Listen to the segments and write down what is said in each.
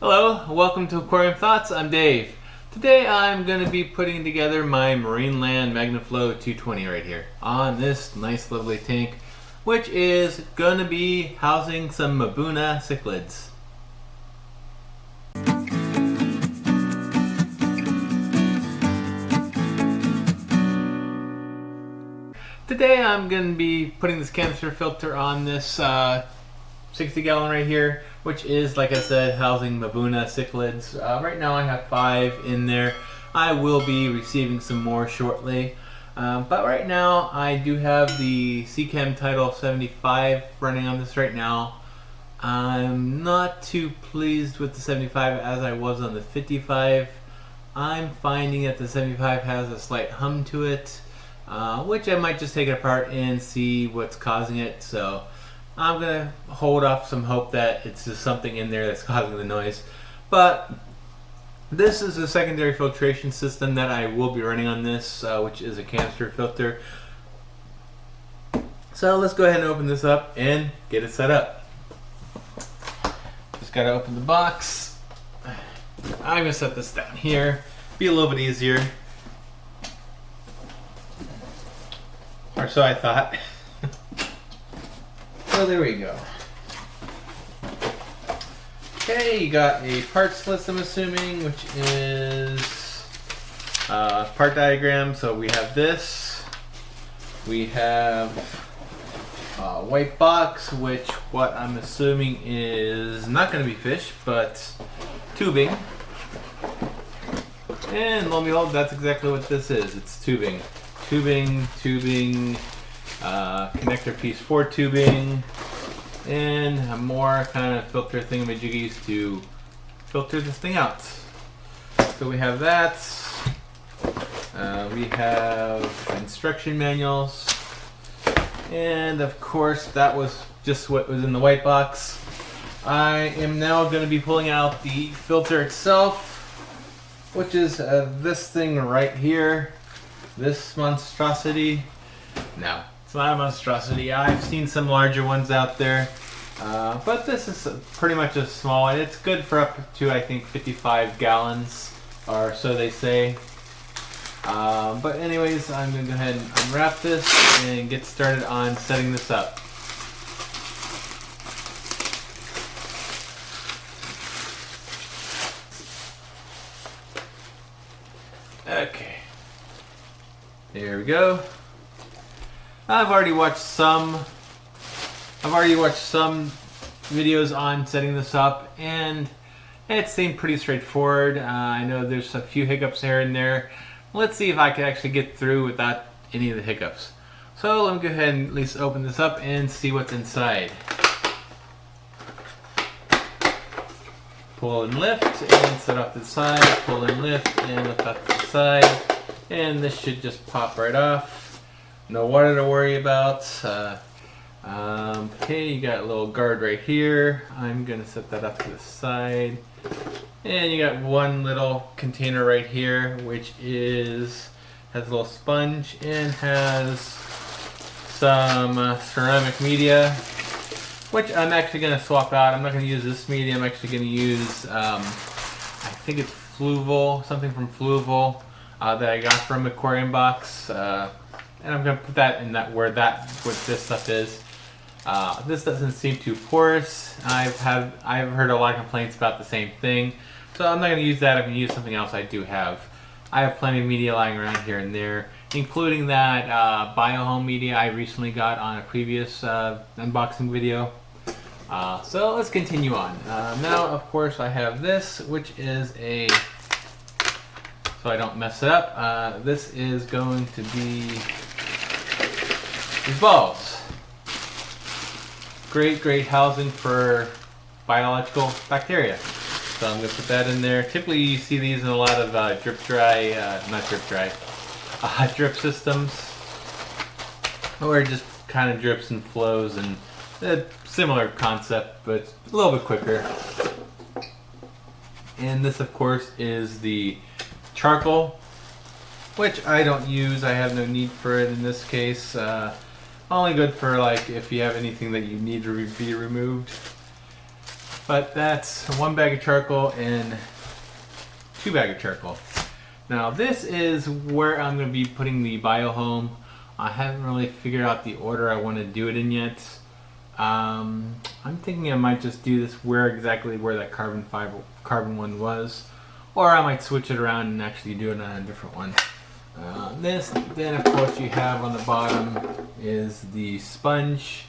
Hello, welcome to Aquarium Thoughts. I'm Dave. Today I'm going to be putting together my Marineland Magnaflow 220 right here on this nice lovely tank, which is going to be housing some Mabuna cichlids. Today I'm going to be putting this canister filter on this 60-gallon right here, which is, like I said, housing Mabuna cichlids. Right now I have 5 in there. I will be receiving some more shortly. But right now I do have the Seachem Title 75 running on this right now. I'm not too pleased with the 75 as I was on the 55. I'm finding that the 75 has a slight hum to it, which I might just take it apart and see what's causing it. So I'm going to hold off some hope that it's just something in there that's causing the noise. But this is a secondary filtration system that I will be running on this, which is a canister filter. So let's go ahead and open this up and get it set up. Just got to open the box. I'm going to set this down here. Be a little bit easier. Or so I thought. So there we go. Okay, you got a parts list, I'm assuming, which is part diagram. So we have this. We have a white box, which what I'm assuming is not going to be fish, but tubing. And lo and behold, that's exactly what this is. It's tubing. Tubing, connector piece for tubing, and a more kind of filter thingamajiggies to filter this thing out. So we have that. We have instruction manuals, and of course that was just what was in the white box. I am now going to be pulling out the filter itself, which is this thing right here. This monstrosity. No, it's not a monstrosity. I've seen some larger ones out there, but this is pretty much a small one. It's good for up to, I think, 55 gallons, or so they say. But anyways, I'm going to go ahead and unwrap this and get started on setting this up. Okay. There we go. I've already watched some videos on setting this up, and it seemed pretty straightforward. I know there's a few hiccups here and there. Let's see if I can actually get through without any of the hiccups. So let me go ahead and at least open this up and see what's inside. Pull and lift and set off to the side. Pull and lift and lift off to the side. And this should just pop right off. No water to worry about. Okay, you got a little guard right here. I'm going to set that up to the side. And you got one little container right here, which has a little sponge and has some ceramic media, which I'm actually going to swap out. I'm not going to use this media. I'm actually going to use, I think it's Fluval, something from Fluval. That I got from Aquarium box, and I'm gonna put that in what this stuff is. This doesn't seem too porous. I've heard a lot of complaints about the same thing, so I'm not gonna use that. I'm gonna use something else I do have. I have plenty of media lying around here and there, including that BioHome media I recently got on a previous unboxing video. So let's continue on. Now, of course, I have this, which is so I don't mess it up. This is going to be these balls. Great housing for biological bacteria. So I'm going to put that in there. Typically you see these in a lot of drip systems, or it just kind of drips and flows, and a similar concept, but a little bit quicker. And this, of course, is the charcoal, which I don't use. I have no need for it in this case. Only good for like if you have anything that you need to be removed. But that's 1 bag of charcoal and 2 bags of charcoal. Now this is where I'm going to be putting the biohome. I haven't really figured out the order I want to do it in yet. I'm thinking I might just do this exactly where that carbon one was, or I might switch it around and actually do it on a different one. Then of course you have on the bottom is the sponge.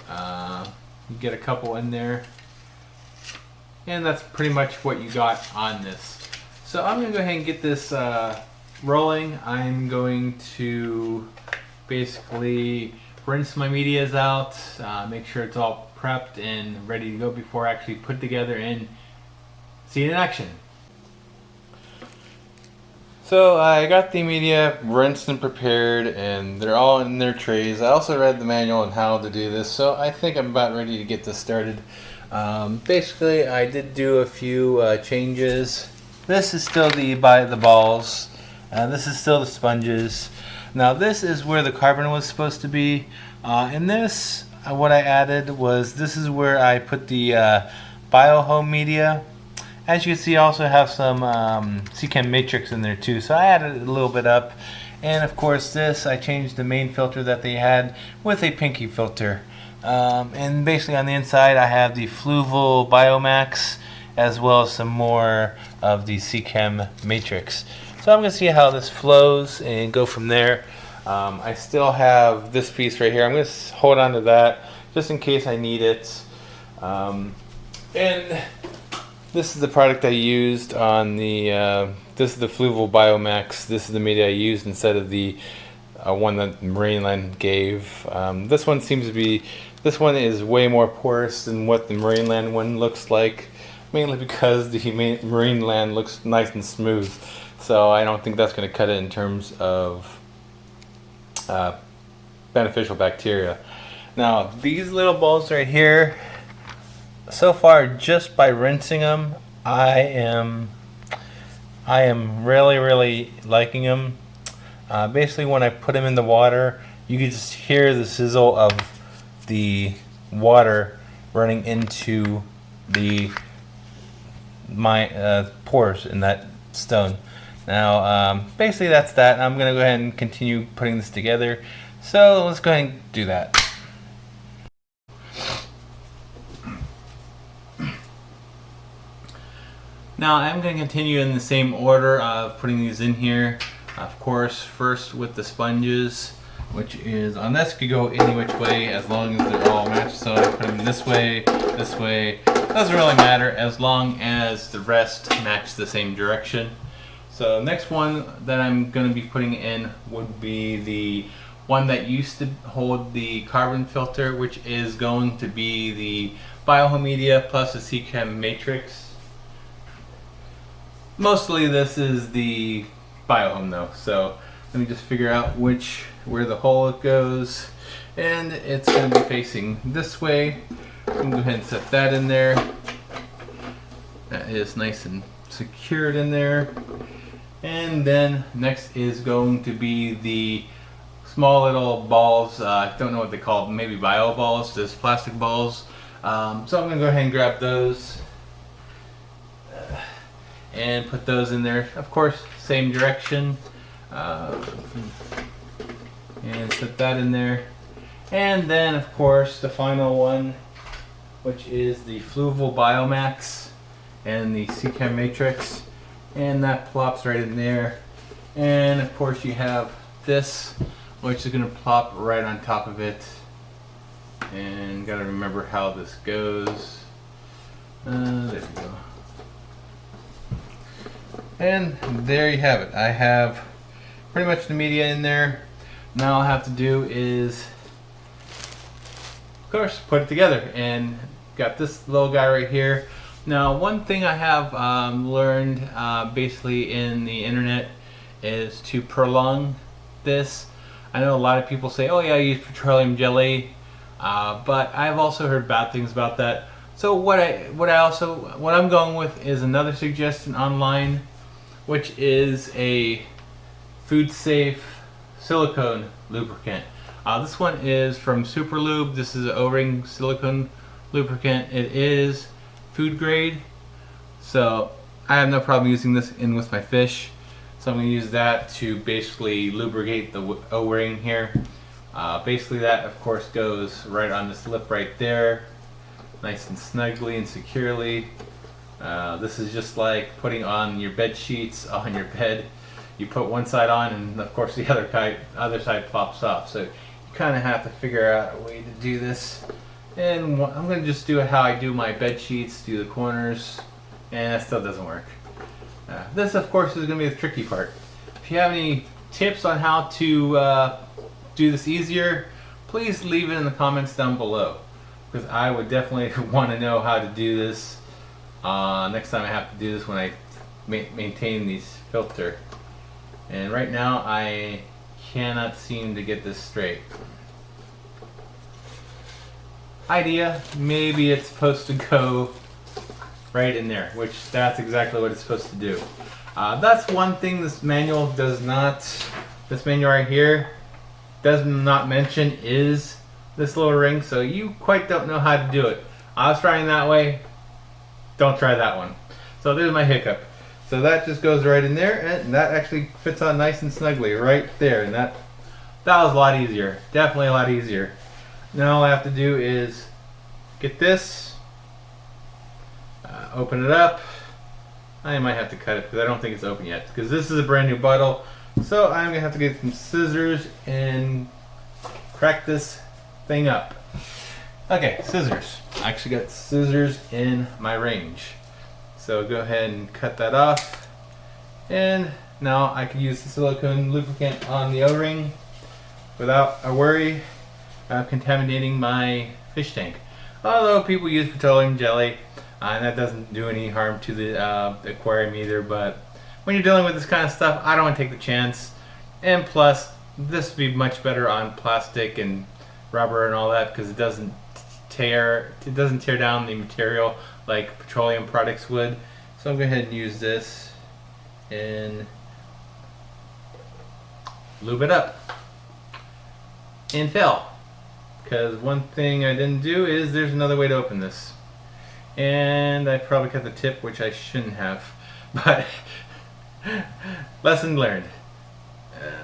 You get a couple in there, and that's pretty much what you got on this. So I'm going to go ahead and get this rolling. I'm going to basically rinse my medias out, make sure it's all prepped and ready to go before I actually put it together and see it in action. So I got the media rinsed and prepared, and they're all in their trays. I also read the manual on how to do this, so I think I'm about ready to get this started. Basically, I did do a few changes. This is still the balls. This is still the sponges. Now this is where the carbon was supposed to be. In this, what I added was, this is where I put the biohome media. As you can see, I also have some CChem matrix in there too, so I added a little bit up. And of course this, I changed the main filter that they had with a pinky filter. And basically on the inside I have the Fluval Biomax, as well as some more of the CChem matrix. So I'm going to see how this flows and go from there. I still have this piece right here. I'm going to hold on to that just in case I need it. And this is the product I used on the, this is the Fluval Biomax. This is the media I used instead of the one that Marineland gave. This one seems to be, this one is way more porous than what the Marineland one looks like, mainly because the Marineland looks nice and smooth. So I don't think that's going to cut it in terms of beneficial bacteria. Now these little balls right here, so far just by rinsing them, I am really liking them. Basically when I put them in the water, you can just hear the sizzle of the water running into my pores in that stone. Now basically that's that. I'm gonna go ahead and continue putting this together, so let's go ahead and do that. Now I'm going to continue in the same order of putting these in here. Of course, first with the sponges, which is on this, could go any which way as long as they're all matched. So I put them this way, doesn't really matter as long as the rest match the same direction. So next one that I'm going to be putting in would be the one that used to hold the carbon filter, which is going to be the biohome media plus the CChem matrix. Mostly this is the biohome though, so let me just figure out where the hole goes, and it's going to be facing this way. I'm going to go ahead and set that in there. That is nice and secured in there. And then next is going to be the small little balls. I don't know what they call them, maybe bio balls, just plastic balls. So I'm going to go ahead and grab those and put those in there. Of course, same direction, and set that in there. And then of course the final one, which is the Fluval Biomax and the CChem matrix, and that plops right in there. And of course you have this, which is going to plop right on top of it, and gotta remember how this goes. There we go. And there you have it. I have pretty much the media in there. Now all I have to do is, of course, put it together. And got this little guy right here. Now one thing I have learned basically in the internet is to prolong this. I know a lot of people say, oh yeah, I use petroleum jelly, but I've also heard bad things about that. So what I'm going with is another suggestion online, which is a food safe silicone lubricant. This one is from Super Lube. This is an O-ring silicone lubricant. It is food grade. So I have no problem using this in with my fish. So I'm going to use that to basically lubricate the O-ring here. Basically that of course goes right on this lip right there, nice and snugly and securely. This is just like putting on your bed sheets on your bed. You put one side on and of course the other side pops off. So you kind of have to figure out a way to do this. And I'm going to just do it how I do my bed sheets, do the corners, and that still doesn't work. This of course is going to be the tricky part. If you have any tips on how to do this easier, please leave it in the comments down below, because I would definitely want to know how to do this next time I have to do this when I maintain these filter. And right now I cannot seem to get this straight. Idea, maybe it's supposed to go right in there, which that's exactly what it's supposed to do. That's one thing this manual does not, this manual right here does not mention, is this little ring, so you quite don't know how to do it. I was trying that way, don't try that one. So there's my hiccup. So that just goes right in there, and that actually fits on nice and snugly right there, and that was a lot easier, definitely a lot easier. Now all I have to do is get this, open it up. I might have to cut it because I don't think it's open yet, because this is a brand new bottle. So I'm gonna have to get some scissors and crack this thing up. Okay, scissors. I actually got scissors in my range. So go ahead and cut that off. And now I can use the silicone lubricant on the O-ring without a worry of contaminating my fish tank. Although people use petroleum jelly, and that doesn't do any harm to the aquarium either, but when you're dealing with this kind of stuff, I don't want to take the chance. And plus, this would be much better on plastic and rubber and all that, because it doesn't tear down the material like petroleum products would. So I'm going to go ahead and use this and lube it up and fill. Because one thing I didn't do is there's another way to open this. And I probably cut the tip, which I shouldn't have. But lesson learned.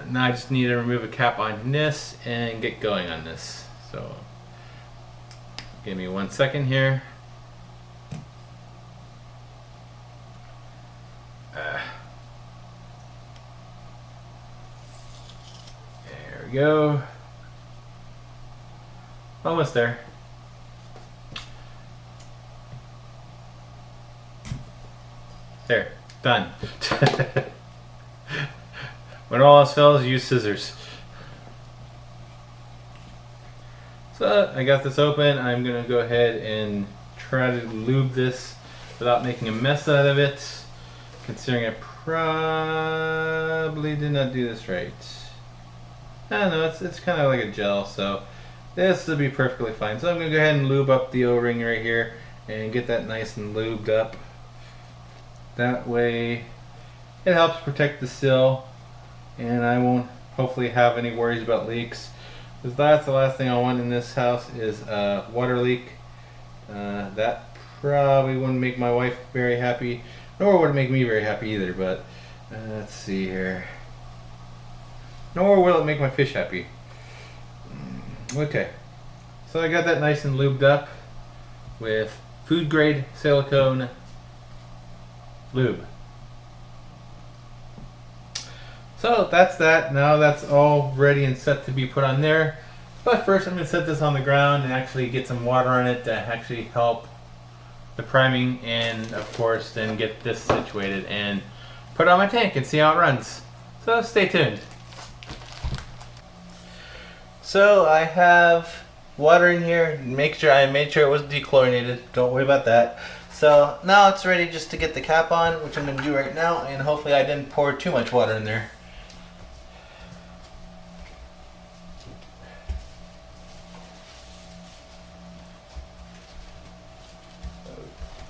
Now I just need to remove a cap on this and get going on this. So give me 1 second here. There we go. Almost there. There, done. When all else fails, use scissors. So I got this open. I'm gonna go ahead and try to lube this without making a mess out of it, considering I probably did not do this right. I don't know, it's kind of like a gel, so this will be perfectly fine. So I'm gonna go ahead and lube up the O-ring right here and get that nice and lubed up. That way it helps protect the sill, and I won't hopefully have any worries about leaks, because that's the last thing I want in this house is a water leak. That probably wouldn't make my wife very happy, nor would it make me very happy either, but let's see here. Nor will it make my fish happy. Okay, so I got that nice and lubed up with food grade silicone lube. So that's that. Now that's all ready and set to be put on there. But first I'm going to set this on the ground and actually get some water on it to actually help the priming, and of course then get this situated and put it on my tank and see how it runs. So stay tuned. So I have water in here. I made sure it was dechlorinated. Don't worry about that. So now it's ready just to get the cap on, which I'm going to do right now, and hopefully I didn't pour too much water in there.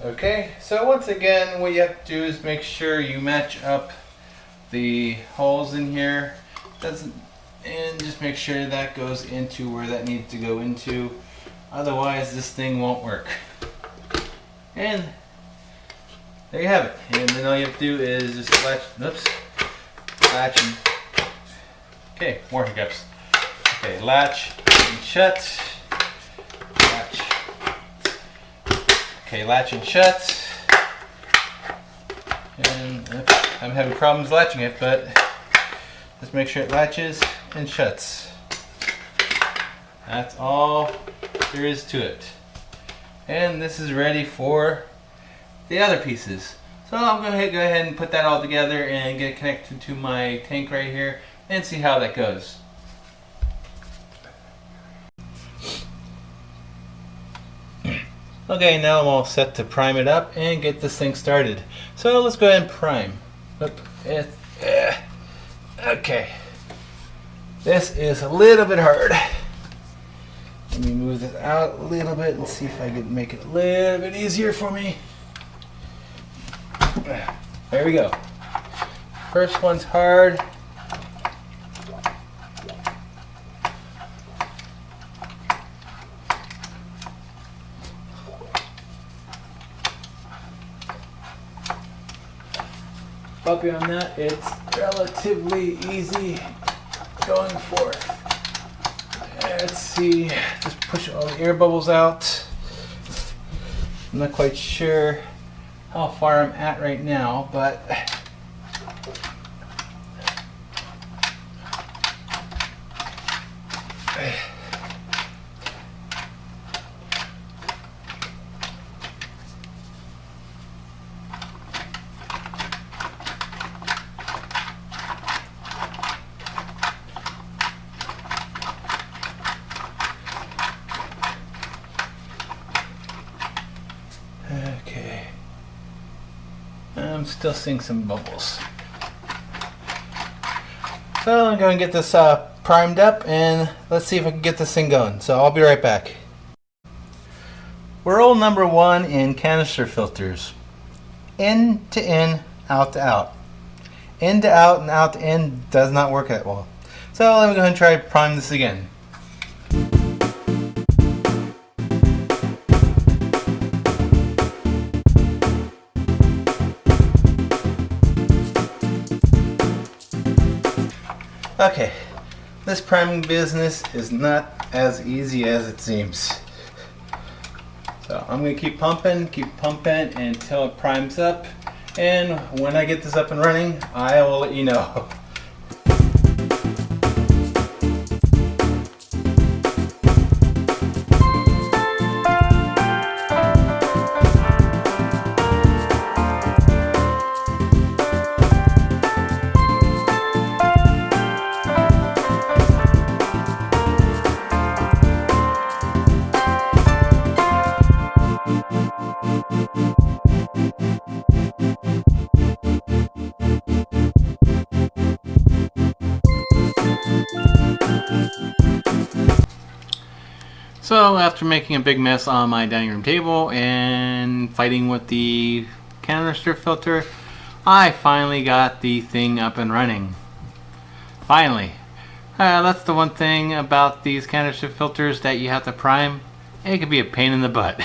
Okay, so once again what you have to do is make sure you match up the holes in here. And just make sure that goes into where that needs to go into. Otherwise this thing won't work. And there you have it. And then all you have to do is just latch and, okay, more hiccups. Okay, latch and shut. Latch. Okay, latch and shut. And I'm having problems latching it, but just make sure it latches and shuts. That's all there is to it. And this is ready for the other pieces. So I'm going to go ahead and put that all together and get it connected to my tank right here and see how that goes. Okay, now I'm all set to prime it up and get this thing started. So let's go ahead and prime. Okay. This is a little bit hard. Let me move this out a little bit and see if I can make it a little bit easier for me. There we go. First one's hard. Bumpy on that, it's relatively easy going forth. Let's see, just push all the air bubbles out. I'm not quite sure how far I'm at right now, but okay. I'm still seeing some bubbles. So I'm going to get this primed up and let's see if I can get this thing going. So I'll be right back. Rule number 1 in canister filters. In to in, out to out. In to out and out to in does not work that well. So let me go ahead and try to prime this again. Okay, this priming business is not as easy as it seems. So I'm going to keep pumping until it primes up. And when I get this up and running, I will let you know. So after making a big mess on my dining room table and fighting with the canister filter, I finally got the thing up and running. Finally. That's the one thing about these canister filters that you have to prime. It can be a pain in the butt.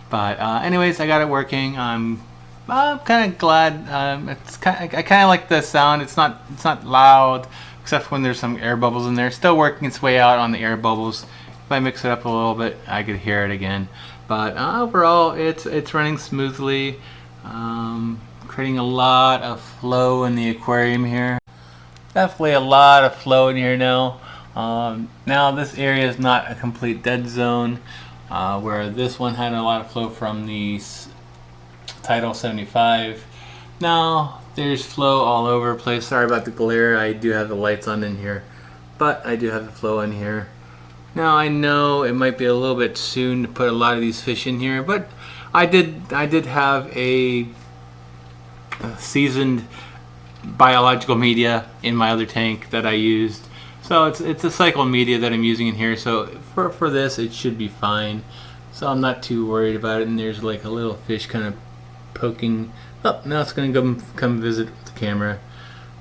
But anyways, I got it working. I'm kind of glad. I kind of like the sound. It's not loud, except when there's some air bubbles in there. It's still working its way out on the air bubbles. If I mix it up a little bit, I could hear it again. But overall, it's running smoothly. Creating a lot of flow in the aquarium here. Definitely a lot of flow in here now. Now this area is not a complete dead zone, where this one had a lot of flow from the Tidal 75. Now there's flow all over the place. Sorry about the glare. I do have the lights on in here, but I do have the flow in here. Now I know it might be a little bit soon to put a lot of these fish in here, but I did have a seasoned biological media in my other tank that I used. So it's a cycle media that I'm using in here. So for this it should be fine. So I'm not too worried about it. And there's like a little fish kind of poking up. Now it's going to come visit the camera.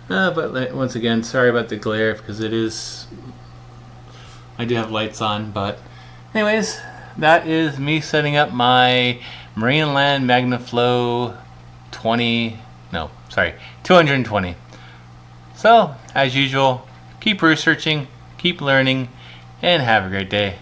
But once again, sorry about the glare because I do have lights on. But anyways, that is me setting up my Marineland Magnaflow 220. So, as usual, keep researching, keep learning, and have a great day.